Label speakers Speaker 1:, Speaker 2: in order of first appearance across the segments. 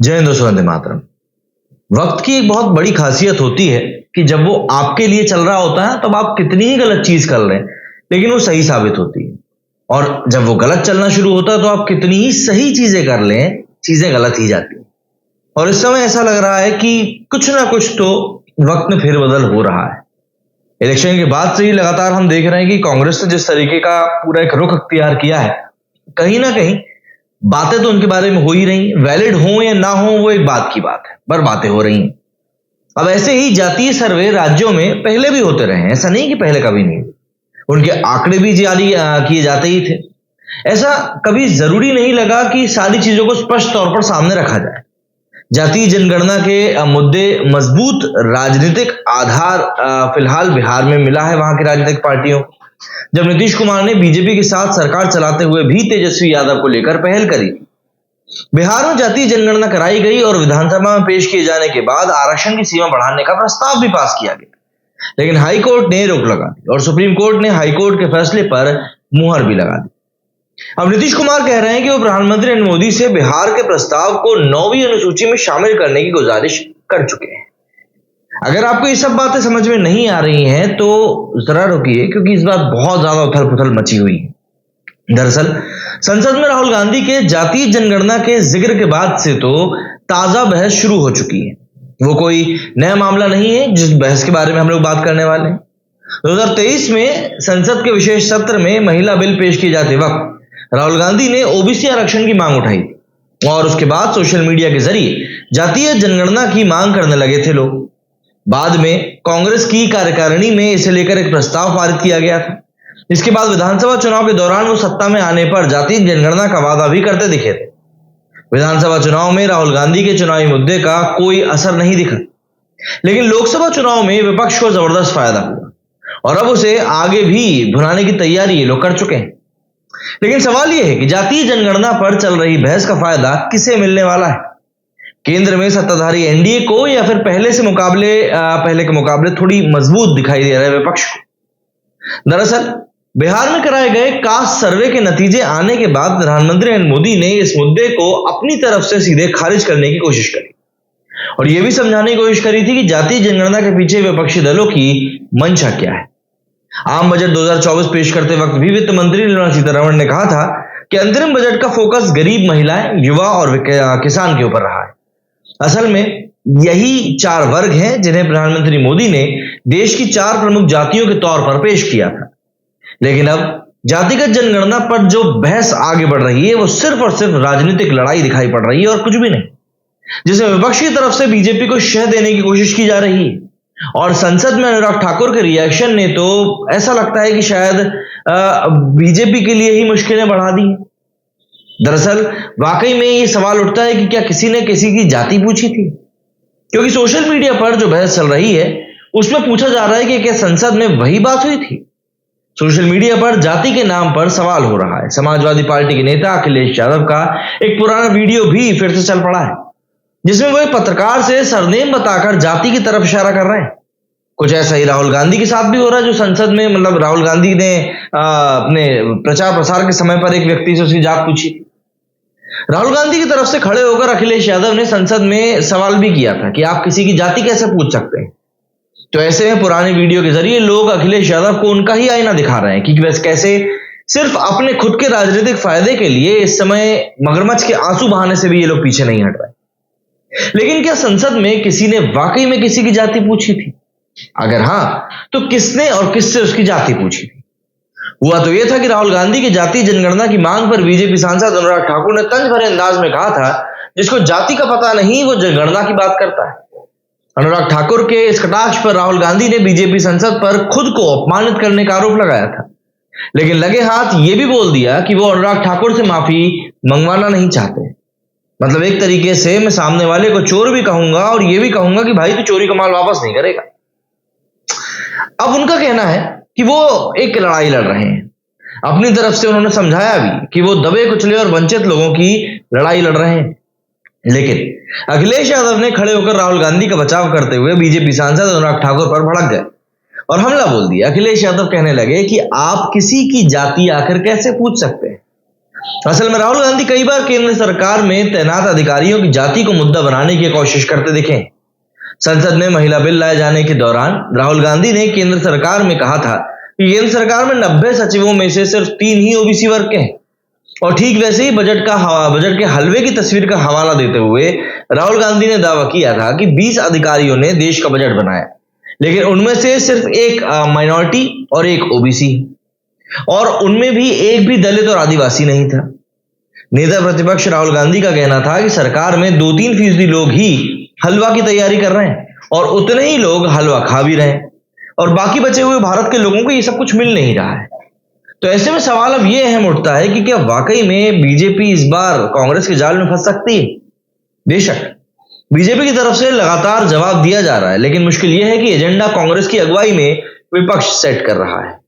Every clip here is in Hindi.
Speaker 1: जय हिंद दोस्तों, वंदे मातरम। वक्त की एक बहुत बड़ी खासियत होती है कि जब वो आपके लिए चल रहा होता है तब आप कितनी ही गलत चीज कर लें लेकिन वो सही साबित होती है, और जब वो गलत चलना शुरू होता है तो आप कितनी ही सही चीजें कर लें, चीजें गलत ही जाती हैं। और इस समय ऐसा लग रहा है कि कुछ ना कुछ तो वक्त में फेरबदल हो रहा है। इलेक्शन के बाद से ही लगातार हम देख रहे हैं कि कांग्रेस ने जिस तरीके का पूरा एक रुख अख्तियार किया है, कहीं ना कहीं बातें तो उनके बारे में हो ही रही, वैलिड हो या ना हो वो एक बात की बात है, पर बातें हो रही हैं। अब ऐसे ही जातीय सर्वे राज्यों में पहले भी होते रहे हैं, ऐसा नहीं कि पहले कभी नहीं, उनके आंकड़े भी जारी किए जाते ही थे। ऐसा कभी जरूरी नहीं लगा कि सारी चीजों को स्पष्ट तौर पर सामने रखा जाए। जातीय जनगणना के मुद्दे मजबूत राजनीतिक आधार फिलहाल बिहार में मिला है वहां की राजनीतिक पार्टियों को। जब नीतीश कुमार ने बीजेपी के साथ सरकार चलाते हुए भी तेजस्वी यादव को लेकर पहल करी, बिहार में जातीय जनगणना कराई गई और विधानसभा में पेश किए जाने के बाद आरक्षण की सीमा बढ़ाने का प्रस्ताव भी पास किया गया, लेकिन हाईकोर्ट ने रोक लगा दी और सुप्रीम कोर्ट ने हाईकोर्ट के फैसले पर मुहर भी लगा दी। अब नीतीश कुमार कह रहे हैं कि वो प्रधानमंत्री नरेंद्र मोदी से बिहार के प्रस्ताव को 9वीं अनुसूची में शामिल करने की गुजारिश कर चुके हैं। अगर आपको ये सब बातें समझ में नहीं आ रही हैं तो जरा रुकिए, क्योंकि इस बार बहुत ज्यादा उथल पुथल मची हुई है। दरअसल संसद में राहुल गांधी के जातीय जनगणना के जिक्र के बाद से तो ताजा बहस शुरू हो चुकी है। वो कोई नया मामला नहीं है जिस बहस के बारे में हम लोग बात करने वाले हैं। 2023 में संसद के विशेष सत्र में महिला बिल पेश किए जाते वक्त राहुल गांधी ने ओबीसी आरक्षण की मांग उठाई और उसके बाद सोशल मीडिया के जरिए जातीय जनगणना की मांग करने लगे थे लोग। बाद में कांग्रेस की कार्यकारिणी में इसे लेकर एक प्रस्ताव पारित किया गया था। इसके बाद विधानसभा चुनाव के दौरान वो सत्ता में आने पर जातीय जनगणना का वादा भी करते दिखे थे। विधानसभा चुनाव में राहुल गांधी के चुनावी मुद्दे का कोई असर नहीं दिखा, लेकिन लोकसभा चुनाव में विपक्ष को जबरदस्त फायदा हुआ और अब उसे आगे भी भुनाने की तैयारी ये लोग कर चुके हैं। लेकिन सवाल यह है कि जातीय जनगणना पर चल रही बहस का फायदा किसे मिलने वाला है? केंद्र में सत्ताधारी एनडीए को, या फिर पहले के मुकाबले थोड़ी मजबूत दिखाई दे रहा है विपक्ष को? दरअसल बिहार में कराए गए कास्ट सर्वे के नतीजे आने के बाद प्रधानमंत्री नरेंद्र मोदी ने इस मुद्दे को अपनी तरफ से सीधे खारिज करने की कोशिश करी और यह भी समझाने की कोशिश करी थी कि जातीय जनगणना के पीछे विपक्षी दलों की मंशा क्या है। आम बजट 2024 पेश करते वक्त भी वित्त मंत्री निर्मला सीतारमण ने कहा था कि अंतरिम बजट का फोकस गरीब, महिलाएं, युवा और किसान के ऊपर रहा है। असल में यही 4 वर्ग हैं जिन्हें प्रधानमंत्री मोदी ने देश की 4 प्रमुख जातियों के तौर पर पेश किया था। लेकिन अब जातिगत जनगणना पर जो बहस आगे बढ़ रही है वो सिर्फ और सिर्फ राजनीतिक लड़ाई दिखाई पड़ रही है और कुछ भी नहीं, जिसमें विपक्ष की तरफ से बीजेपी को शह देने की कोशिश की जा रही है। और संसद में अनुराग ठाकुर के रिएक्शन ने तो ऐसा लगता है कि शायद बीजेपी के लिए ही मुश्किलें बढ़ा दी। दरअसल वाकई में ये सवाल उठता है कि क्या किसी ने किसी की जाति पूछी थी? क्योंकि सोशल मीडिया पर जो बहस चल रही है उसमें पूछा जा रहा है कि क्या संसद में वही बात हुई थी? सोशल मीडिया पर जाति के नाम पर सवाल हो रहा है। समाजवादी पार्टी के नेता अखिलेश यादव का एक पुराना वीडियो भी फिर से चल पड़ा है, जिसमें वो एक पत्रकार से सरनेम बताकर जाति की तरफ इशारा कर रहे हैं। कुछ ऐसा ही राहुल गांधी के साथ भी हो रहा है, जो संसद में राहुल गांधी ने अपने प्रचार प्रसार के समय पर एक व्यक्ति से उसकी जात पूछी। राहुल गांधी की तरफ से खड़े होकर अखिलेश यादव ने संसद में सवाल भी किया था कि आप किसी की जाति कैसे पूछ सकते हैं। तो ऐसे में पुराने वीडियो के जरिए लोग अखिलेश यादव को उनका ही आईना दिखा रहे हैं कि वैसे कैसे सिर्फ अपने खुद के राजनीतिक फायदे के लिए इस समय मगरमच्छ के आंसू बहाने से भी ये लोग पीछे नहीं हट रहे। लेकिन क्या संसद में किसी ने वाकई में किसी की जाति पूछी थी? अगर हां, तो किसने और किससे उसकी जाति पूछी थी? हुआ तो यह था कि राहुल गांधी की जातीय जनगणना की मांग पर बीजेपी सांसद अनुराग ठाकुर ने तंज भरे अंदाज में कहा था, जिसको जाति का पता नहीं वो जनगणना की बात करता है। अनुराग ठाकुर के इस कटाक्ष पर राहुल गांधी ने बीजेपी संसद पर खुद को अपमानित करने का आरोप लगाया था, लेकिन लगे हाथ ये भी बोल दिया कि वो अनुराग ठाकुर से माफी मंगवाना नहीं चाहते। मतलब एक तरीके से मैं सामने वाले को चोर भी कहूंगा और ये भी कहूंगा कि भाई तू चोरी का माल वापस नहीं करेगा। अब उनका कहना है कि वो एक लड़ाई लड़ रहे हैं। अपनी तरफ से उन्होंने समझाया भी कि वो दबे कुचले और वंचित लोगों की लड़ाई लड़ रहे हैं। लेकिन अखिलेश यादव ने खड़े होकर राहुल गांधी का बचाव करते हुए बीजेपी सांसद अनुराग ठाकुर पर भड़क गए और हमला बोल दिया। अखिलेश यादव कहने लगे कि आप किसी की जाति आखिर कैसे पूछ सकते हैं? असल में राहुल गांधी कई बार केंद्र सरकार में तैनात अधिकारियों की जाति को मुद्दा बनाने की कोशिश करते दिखे। संसद में महिला बिल लाए जाने के दौरान राहुल गांधी ने केंद्र सरकार में कहा था कि केंद्र सरकार में 90 सचिवों में से सिर्फ 3 ही ओबीसी वर्ग के हैं। और ठीक वैसे ही बजट के हलवे की तस्वीर का हवाला देते हुए राहुल गांधी ने दावा किया था कि 20 अधिकारियों ने देश का बजट बनाया, लेकिन उनमें से सिर्फ एक माइनॉरिटी और एक ओबीसी, और उनमें भी एक भी दलित और आदिवासी नहीं था। नेता प्रतिपक्ष राहुल गांधी का कहना था कि सरकार में 2-3% लोग ही हलवा की तैयारी कर रहे हैं और उतने ही लोग हलवा खा भी रहे हैं, और बाकी बचे हुए भारत के लोगों को ये सब कुछ मिल नहीं रहा है। तो ऐसे में सवाल अब ये अहम उठता है कि क्या वाकई में बीजेपी इस बार कांग्रेस के जाल में फंस सकती है? बेशक बीजेपी की तरफ से लगातार जवाब दिया जा रहा है, लेकिन मुश्किल यह है कि एजेंडा कांग्रेस की अगुवाई में विपक्ष सेट कर रहा है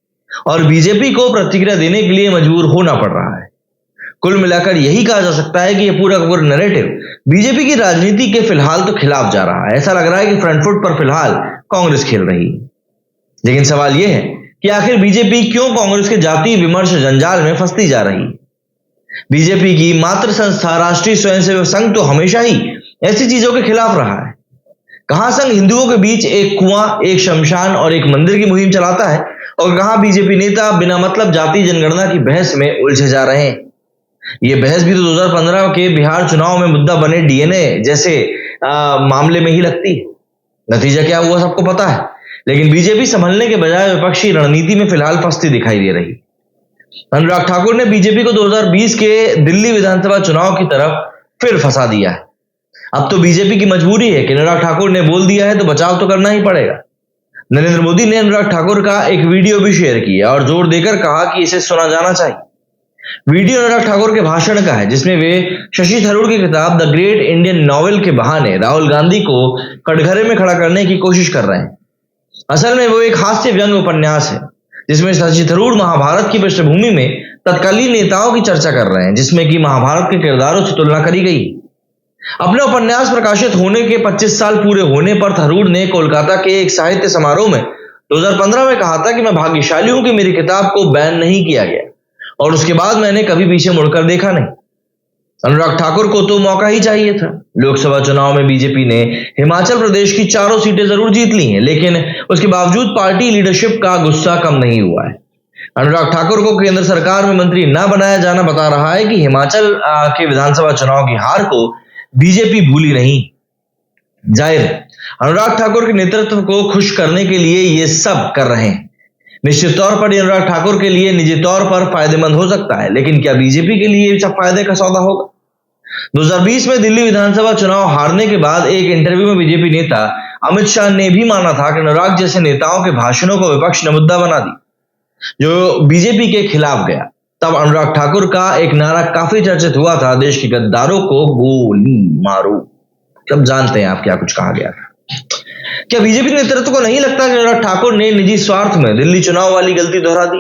Speaker 1: और बीजेपी को प्रतिक्रिया देने के लिए मजबूर होना पड़ रहा है। कुल मिलाकर यही कहा जा सकता है कि यह पूरा का पूरा नैरेटिव बीजेपी की राजनीति के फिलहाल तो खिलाफ जा रहा है। ऐसा लग रहा है कि फ्रंट फुट पर फिलहाल कांग्रेस खेल रही है। लेकिन सवाल यह है कि आखिर बीजेपी क्यों कांग्रेस के जातीय विमर्श जंजाल में फंसती जा रही है? बीजेपी की मातृ संस्था राष्ट्रीय स्वयंसेवक संघ तो हमेशा ही ऐसी चीजों के खिलाफ रहा है। कहां संघ हिंदुओं के बीच एक कुआं, एक शमशान और एक मंदिर की मुहिम चलाता है, और कहां बीजेपी नेता बिना मतलब जातीय जनगणना की बहस में उलझे जा रहे हैं। ये बहस भी तो 2015 के बिहार चुनाव में मुद्दा बने डीएनए जैसे मामले में ही लगती है। नतीजा क्या हुआ सबको पता है, लेकिन बीजेपी संभलने के बजाय विपक्षी रणनीति में फिलहाल फंसती दिखाई दे रही। अनुराग ठाकुर ने बीजेपी को 2020 के दिल्ली विधानसभा चुनाव की तरफ फिर फंसा दिया है। अब तो बीजेपी की मजबूरी है कि अनुराग ठाकुर ने बोल दिया है तो बचाव तो करना ही पड़ेगा। नरेंद्र मोदी ने अनुराग ठाकुर का एक वीडियो भी शेयर किया और जोर देकर कहा कि इसे सुना जाना चाहिए। वीडियो अनुराग ठाकुर के भाषण का है, जिसमें वे शशि थरूर की किताब द ग्रेट इंडियन नॉवेल के बहाने राहुल गांधी को कटघरे में खड़ा करने की कोशिश कर रहे हैं। असल में वो एक हास्य व्यंग्य उपन्यास है, जिसमें शशि थरूर महाभारत की पृष्ठभूमि में तत्कालीन नेताओं की चर्चा कर रहे हैं, जिसमें कि महाभारत के किरदारों से तुलना करी गई। अपने उपन्यास प्रकाशित होने के 25 साल पूरे होने पर थरूर ने कोलकाता के एक साहित्य समारोह में 2015 में कहा था कि मैं भाग्यशाली हूं कि मेरी किताब को बैन नहीं किया गया, और उसके बाद मैंने कभी पीछे मुड़कर देखा नहीं। अनुराग ठाकुर को तो मौका ही चाहिए था। लोकसभा चुनाव में बीजेपी ने हिमाचल प्रदेश की 4 सीटें जरूर जीत ली हैं, लेकिन उसके बावजूद पार्टी लीडरशिप का गुस्सा कम नहीं हुआ है। अनुराग ठाकुर को केंद्र सरकार में मंत्री न बनाया जाना बता रहा है कि हिमाचल के विधानसभा चुनाव की हार को बीजेपी भूली नहीं। जाहिर है अनुराग ठाकुर के नेतृत्व को खुश करने के लिए ये सब कर रहे हैं। निश्चित तौर पर अनुराग ठाकुर के लिए निजी तौर पर फायदेमंद हो सकता है, लेकिन क्या बीजेपी के लिए सब फायदे का सौदा होगा? 2020 में दिल्ली विधानसभा चुनाव हारने के बाद एक इंटरव्यू में बीजेपी नेता अमित शाह ने भी माना था कि अनुराग जैसे नेताओं के भाषणों को विपक्ष ने मुद्दा बना दी, जो बीजेपी के खिलाफ गया। तब अनुराग ठाकुर का एक नारा काफी चर्चित हुआ था, देश के गद्दारों को गोली मारो। सब जानते हैं आप क्या कुछ कहा गया था। क्या बीजेपी नेतृत्व को नहीं लगता कि अनुराग ठाकुर ने निजी स्वार्थ में दिल्ली चुनाव वाली गलती दोहरा दी?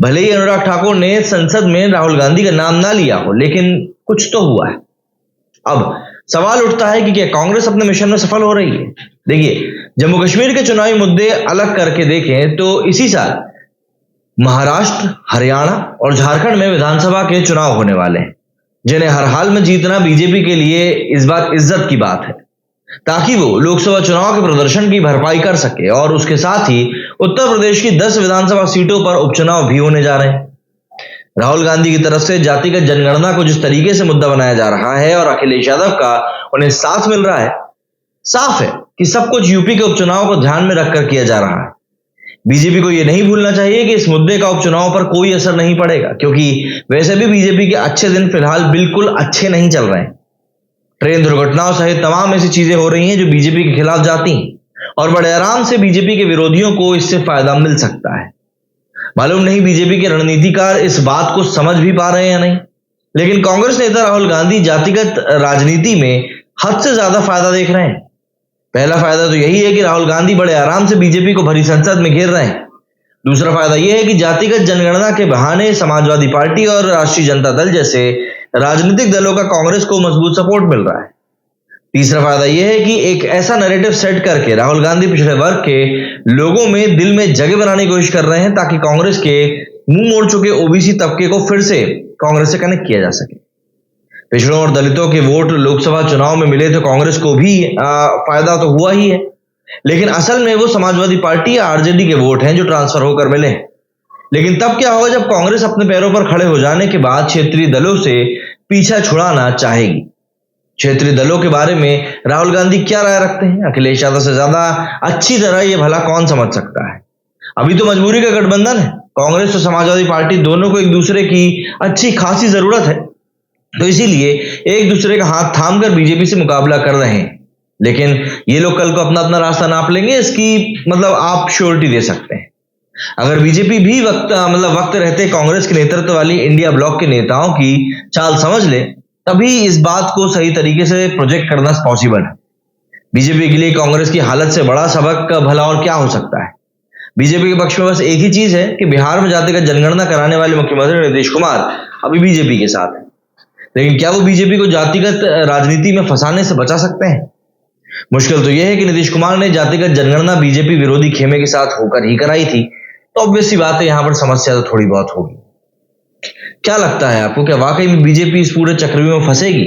Speaker 1: भले ही अनुराग ठाकुर ने संसद में राहुल गांधी का नाम ना लिया हो, लेकिन कुछ तो हुआ है। अब सवाल उठता है कि क्या कांग्रेस अपने मिशन में सफल हो रही है? देखिए, जम्मू कश्मीर के चुनावी मुद्दे अलग करके देखें तो इसी साल महाराष्ट्र, हरियाणा और झारखंड में विधानसभा के चुनाव होने वाले हैं, जिन्हें हर हाल में जीतना बीजेपी के लिए इस बार इज्जत की बात है, ताकि वो लोकसभा चुनाव के प्रदर्शन की भरपाई कर सके। और उसके साथ ही उत्तर प्रदेश की 10 विधानसभा सीटों पर उपचुनाव भी होने जा रहे हैं। राहुल गांधी की तरफ से जातिगत जनगणना को जिस तरीके से मुद्दा बनाया जा रहा है और अखिलेश यादव का उन्हें साथ मिल रहा है, साफ है कि सब कुछ यूपी के उपचुनाव को ध्यान में रखकर किया जा रहा है। बीजेपी को यह नहीं भूलना चाहिए कि इस मुद्दे का उपचुनाव पर कोई असर नहीं पड़ेगा, क्योंकि वैसे भी बीजेपी के अच्छे दिन फिलहाल बिल्कुल अच्छे नहीं चल रहे हैं। ट्रेन दुर्घटनाओं सहित तमाम ऐसी चीजें हो रही हैं जो बीजेपी के खिलाफ जाती हैं, और बड़े आराम से बीजेपी के विरोधियों को इससे फायदा मिल सकता है। मालूम नहीं बीजेपी के रणनीतिकार इस बात को समझ भी पा रहे हैं या नहीं, लेकिन कांग्रेस नेता राहुल गांधी जातिगत राजनीति में हद से ज्यादा फायदा देख रहे हैं। पहला फायदा तो यही है कि राहुल गांधी बड़े आराम से बीजेपी को भरी संसद में घेर रहे हैं। दूसरा फायदा यह है कि जातिगत जनगणना के बहाने समाजवादी पार्टी और राष्ट्रीय जनता दल जैसे राजनीतिक दलों का कांग्रेस को मजबूत सपोर्ट मिल रहा है। तीसरा फायदा यह है कि एक ऐसा नैरेटिव सेट करके राहुल गांधी पिछड़े वर्ग के लोगों में दिल में जगह बनाने की कोशिश कर रहे हैं, ताकि कांग्रेस के मुंह मोड़ चुके ओबीसी तबके को फिर से कांग्रेस से कनेक्ट किया जा सके। पिछड़ों और दलितों के वोट लोकसभा चुनाव में मिले तो कांग्रेस को भी फायदा तो हुआ ही है, लेकिन असल में वो समाजवादी पार्टी या आरजेडी के वोट हैं जो ट्रांसफर होकर मिले हैं। लेकिन तब क्या होगा जब कांग्रेस अपने पैरों पर खड़े हो जाने के बाद क्षेत्रीय दलों से पीछा छुड़ाना चाहेगी। क्षेत्रीय दलों के बारे में राहुल गांधी क्या राय रखते हैं, अखिलेश यादव से ज्यादा अच्छी तरह ये भला कौन समझ सकता है। अभी तो मजबूरी का गठबंधन है, कांग्रेस और समाजवादी पार्टी दोनों को एक दूसरे की अच्छी खासी जरूरत है, तो इसीलिए एक दूसरे का हाथ थाम कर बीजेपी से मुकाबला कर रहे हैं। लेकिन ये लोग कल को अपना अपना रास्ता नाप लेंगे, इसकी मतलब आप श्योरिटी दे सकते हैं। अगर बीजेपी भी वक्त रहते कांग्रेस के नेतृत्व वाली इंडिया ब्लॉक के नेताओं की चाल समझ ले, तभी इस बात को सही तरीके से प्रोजेक्ट करना पॉसिबल है। बीजेपी के लिए कांग्रेस की हालत से बड़ा सबक भला और क्या हो सकता है। बीजेपी के पक्ष में बस एक ही चीज है कि बिहार में जातिगत जनगणना कराने वाले मुख्यमंत्री नीतीश कुमार अभी बीजेपी के साथ है, लेकिन क्या वो बीजेपी को जातिगत राजनीति में फंसाने से बचा सकते हैं? मुश्किल तो यह है कि नीतीश कुमार ने जातिगत जनगणना बीजेपी विरोधी खेमे के साथ होकर ही कराई थी, तो ऑब्वियस सी बात है यहां पर समस्या तो थोड़ी बहुत होगी। क्या लगता है आपको, क्या वाकई में बीजेपी इस पूरे चक्रव्यूह में फंसेगी?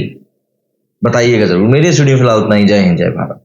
Speaker 1: बताइएगा जरूर। मेरी इस वीडियो फिलहाल उतना ही। जय हिंद, जय भारत।